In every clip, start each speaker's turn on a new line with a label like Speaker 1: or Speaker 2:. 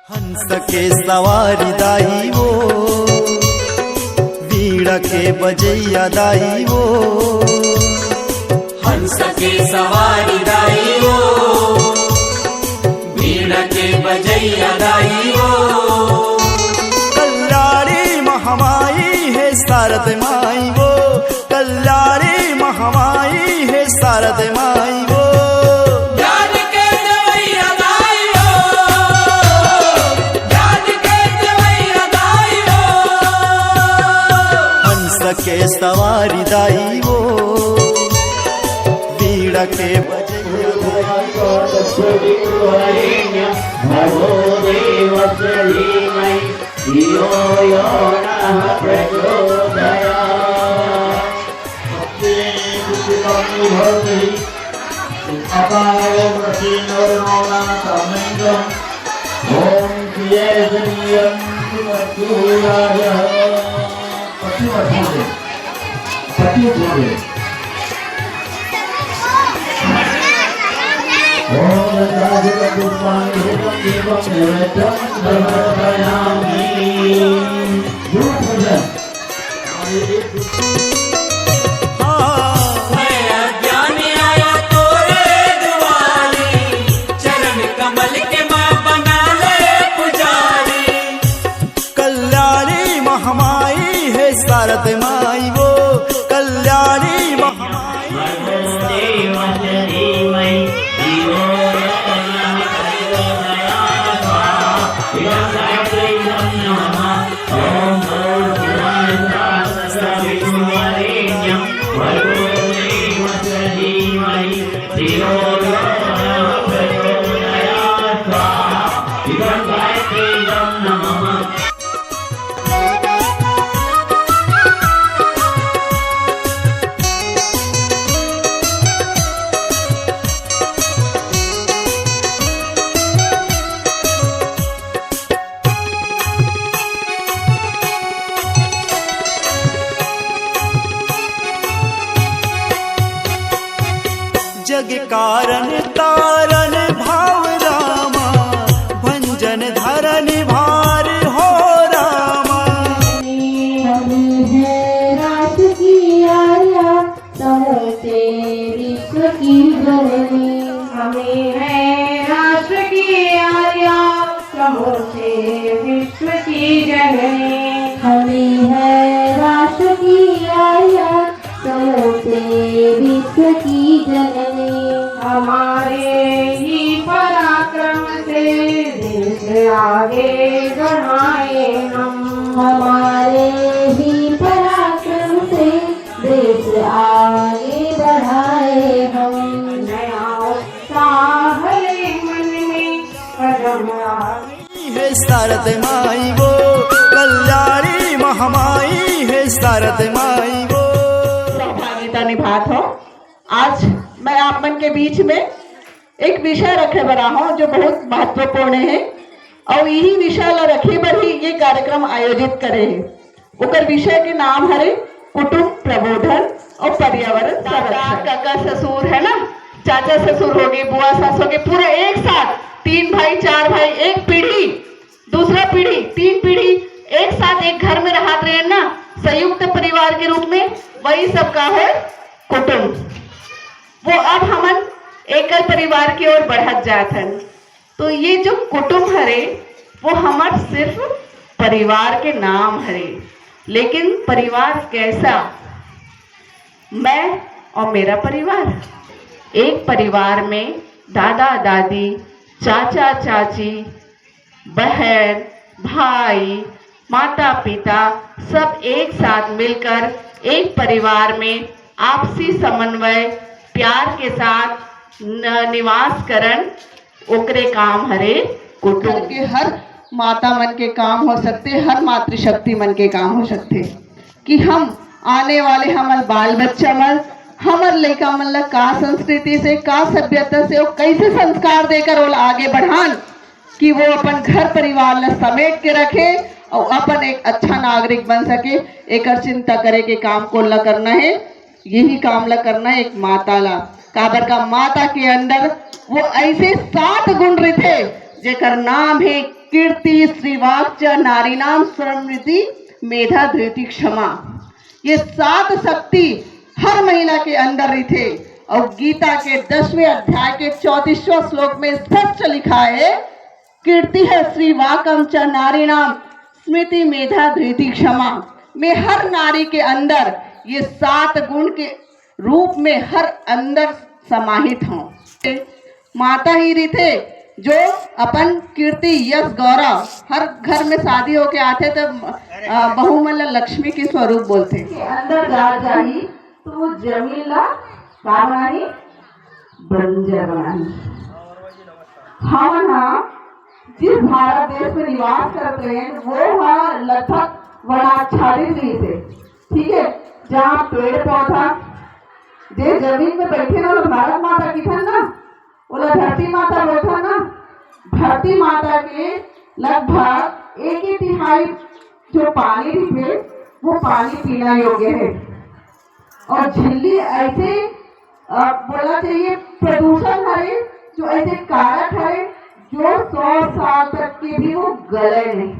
Speaker 1: हंस के सवारी दाई वो, वीणा के बजैया दाई वो।
Speaker 2: हंस के सवारी दाई वो, वीणा के बजैया दाई वो।
Speaker 1: कल्याणी महामाई है शारद माई वो, कल्याणी महामाई है शारद माई वो। के सवारी दाई वो, वीणा के बजैया दाई शारद माई वो, कल्याणी जग कारण तारन भाव रामा, भंजन धरन भार हो रामा।
Speaker 3: रात की आया समोसे विश्व की जननी, हमें है राष्ट्र की आया समोसे विश्व की जननी, हमें है राष्ट्र की आया समोसे विश्व की जननी। हमारे ही पराक्रम से देश आगे बढ़ाए हम, हमारे ही पराक्रम से देश आगे बढ़ाए हम। नया उत्साह है मन में कदम आगे
Speaker 1: है शारद माई वो, कल्याणी महामाई है शारद माई वो।
Speaker 4: सहभागिता निभात हो। आज मैं आप मन के बीच में एक विषय रखे बरा हूँ जो बहुत महत्वपूर्ण है और यही विषय ला रखे बर ही ये कार्यक्रम आयोजित करे है। उकर विषय के नाम हरे कुटुंब प्रबोधन और पर्यावरण संरक्षण। काका ससुर है ना, चाचा ससुर हो गए, बुआ सास हो गए, पूरे एक साथ 3 भाई 4 भाई, एक पीढ़ी दूसरा पीढ़ी 3 पीढ़ी एक साथ एक घर में रहते रहे ना, संयुक्त परिवार के रूप में, वही सबका है कुटुंब। वो अब हमन एकल परिवार की ओर बढ़त जात हन। तो ये जो कुटुंब हरे वो हमार सिर्फ परिवार के नाम हरे, लेकिन परिवार कैसा? मैं और मेरा परिवार। एक परिवार में दादा दादी, चाचा चाची, बहन भाई, माता पिता सब एक साथ मिलकर एक परिवार में आपसी समन्वय प्यार के साथ निवास करन, ओकरे काम हरे कुटुंब के। हर माता मन के काम हो सकते, हर मातृशक्ति मन के काम हो सकते कि हम आने वाले हमारे बाल बच्चा मन, हमारे लड़का मन ला का संस्कृति से, का सभ्यता से और कैसे संस्कार देकर वो आगे बढ़ान कि वो अपन घर परिवार ला समेट के रखे और अपन एक अच्छा नागरिक बन सके। एक चिंता करे के काम को ला करना है, यही काम ला करना है एक माता ला। काबर का माता के अंदर वो ऐसे 7 गुण रहते जेकर नाम है कीर्ति श्रीवाक्च नारीणाम स्मृति मेधा धृति क्षमा। ये 7 शक्ति हर महिला के अंदर ही थे और गीता के 10वें अध्याय के 34वां श्लोक में स्पष्ट लिखा है, कीर्ति है श्रीवाकम च नारीणाम स्मृति मेधा धृति क्षमा। में हर नारी के अंदर ये 7 गुण के रूप में हर अंदर समाहित हों। माता ही थे जो अपन कीर्ति यश गौरव, हर घर में शादी होके आते तो बहू मतलब लक्ष्मी के स्वरूप बोलते के अंदर जाही तो वो जमीन ला का बनाही, बंजर बनाही। हम जिस भारत देश में निवास करते हैं वो लगभग वनाच्छादित ही थे, ठीक है, जहाँ पेड़ पौधा जे जमीन में बैठे ना, भारत माता की था ना, बोला धरती माता बैठा ना, धरती माता के लगभग 1/3 जो पानी थे वो पानी पीना योग्य है। और झिल्ली ऐसे बोला चाहिए प्रदूषण है, जो ऐसे कारक है जो 100 साल तक के भी वो गले नहीं।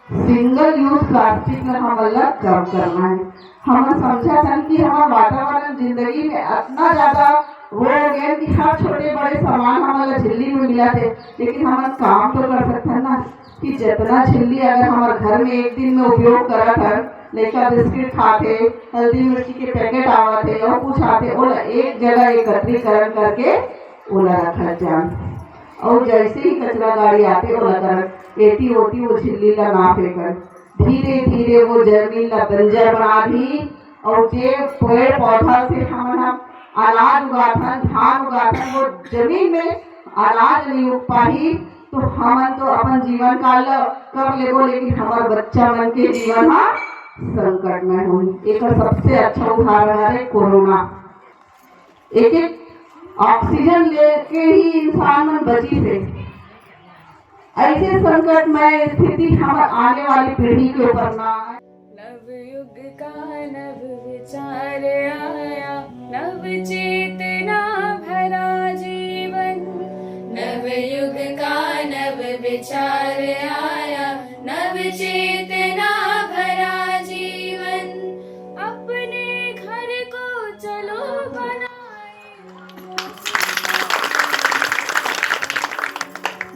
Speaker 4: सिंगल यूज प्लास्टिक में हम अलग कम करना है। हम समझा था कि हमारा वातावरण जिंदगी में इतना ज्यादा वो हो गया कि हर छोटे बड़े सामान हमारा झिल्ली में मिला थे, लेकिन हम काम तो कर सकते हैं ना कि जितना झिल्ली अगर हमारे घर में एक दिन में उपयोग करा था, लेकर बिस्किट खाते, हल्दी मिर्ची के पैकेट आते और कुछ आते, वो एक जगह एकत्रीकरण करके ओला रखा जाए। और जैसे ही कचरा गाड़ी आते ओला कर एती होती वो झिल्ली का ना फेंकर, धीरे धीरे वो जमीन ला बंजर बना दी। और जे पेड़ पौधा से हम अनाज उगाथन, धान उगाथन, वो जमीन में अनाज नहीं उग पाही तो हम तो अपन जीवन काल कर लेगो, लेकिन हमारे बच्चा मन के जीवन संकट में हुई। एक सबसे अच्छा उदाहरण है कोरोना। एक ऑक्सीजन लेके ही इंसान मन बची थे। ऐसे संकट में स्थिति हम आने वाली पीढ़ी के ऊपर ना आए।
Speaker 5: नवयुग का नव विचार आया, नव चेतना भरा जीवन। नवयुग का नव विचार आया, नव चेतना भरा जीवन। अपने घर को चलो बनाए।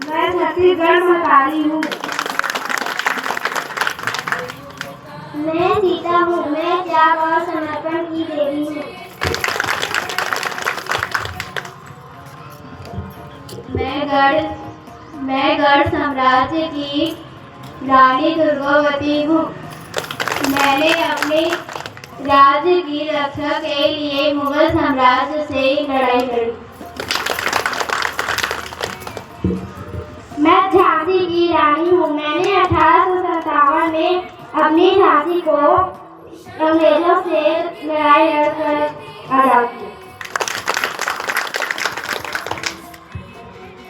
Speaker 3: मैं छत्तीसगढ़ मतारी हूँ। मैं सीता हूँ। मैं त्याग और समर्पण की देवी हूँ। मैं गढ़ साम्राज्य की रानी दुर्गावती हूँ। मैंने अपने राज्य की रक्षा के लिए मुगल साम्राज्य से लड़ाई लड़ी। मैं झांसी की रानी हूँ। मैंने 1857 में अपनी झांसी को अंग्रेजों से लड़ाई लड़कर आजाद किया।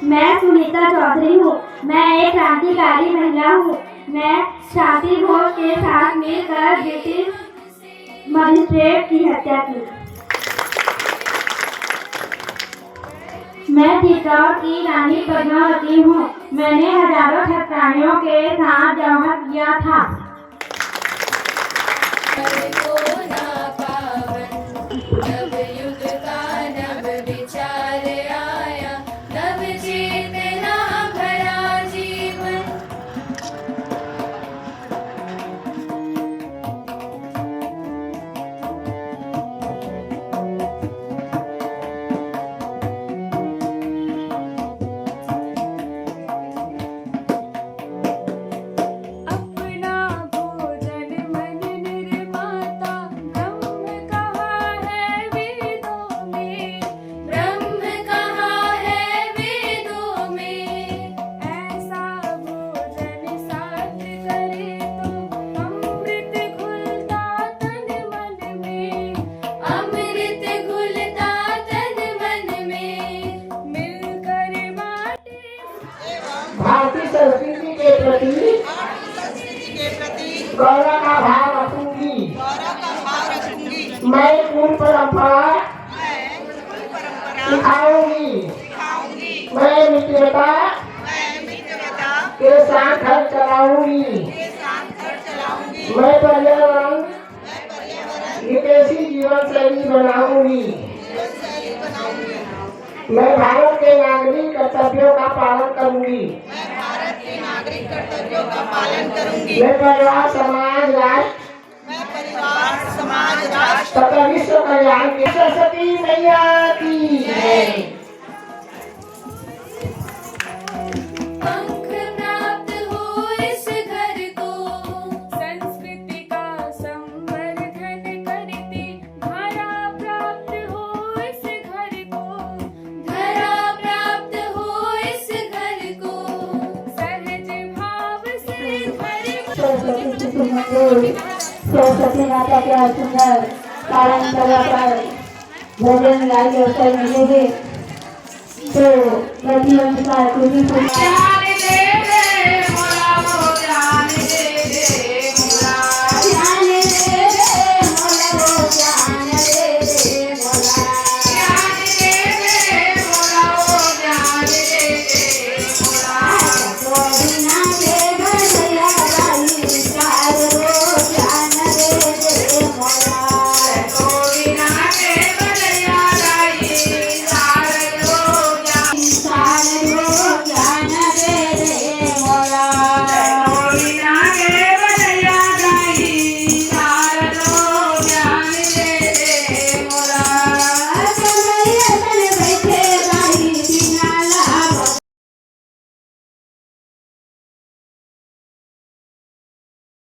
Speaker 3: मैं सुनीता चौधरी हूँ। मैं एक क्रांतिकारी महिला हूँ। मैं शांति घोष के साथ मिलकर ब्रिटिश मजिस्ट्रेट की हत्या की। मैं चित्तौड़ की रानी पद्मावती हूँ। मैंने हजारों ठट्टाइयों के साथ जमा किया था।
Speaker 5: नवयुग का नव विचार आया, नव चेतना भरा जीवन। अपना भोजन मन निर्माता, ब्रह्म कहा है वेदों में। ब्रह्म कहा है वेदों में। ऐसा भोजन साथ करे तो अमृत घुलता तन मन में। अमृत घुलता तन मन में। मिलकर बाटे
Speaker 6: भारतीय संस्कृति के प्रति गौरव का भाव रखूंगी। मैं पूर्ण परंपरा सिखाऊंगी। मैं मित्रता के साथ घर चलाऊंगी। मैं पर्यावरण हितैषी जीवन शैली बनाऊंगी। मैं भारत के नागरिक कर्तव्यों का पालन करूंगी। मैं परिवार समाज राष्ट्र तथा विश्व कल्याण की सरस्वती मैया की जय।
Speaker 5: पंख प्राप्त हो इस घर को, संस्कृति का संवर्धन करती धारा प्राप्त हो इस घर को, धारा प्राप्त हो इस घर को, सहज भाव से
Speaker 7: सरस्वती माता के सुंदर पालन कर भोजन गाय व्यवसाय मिलेंगे तो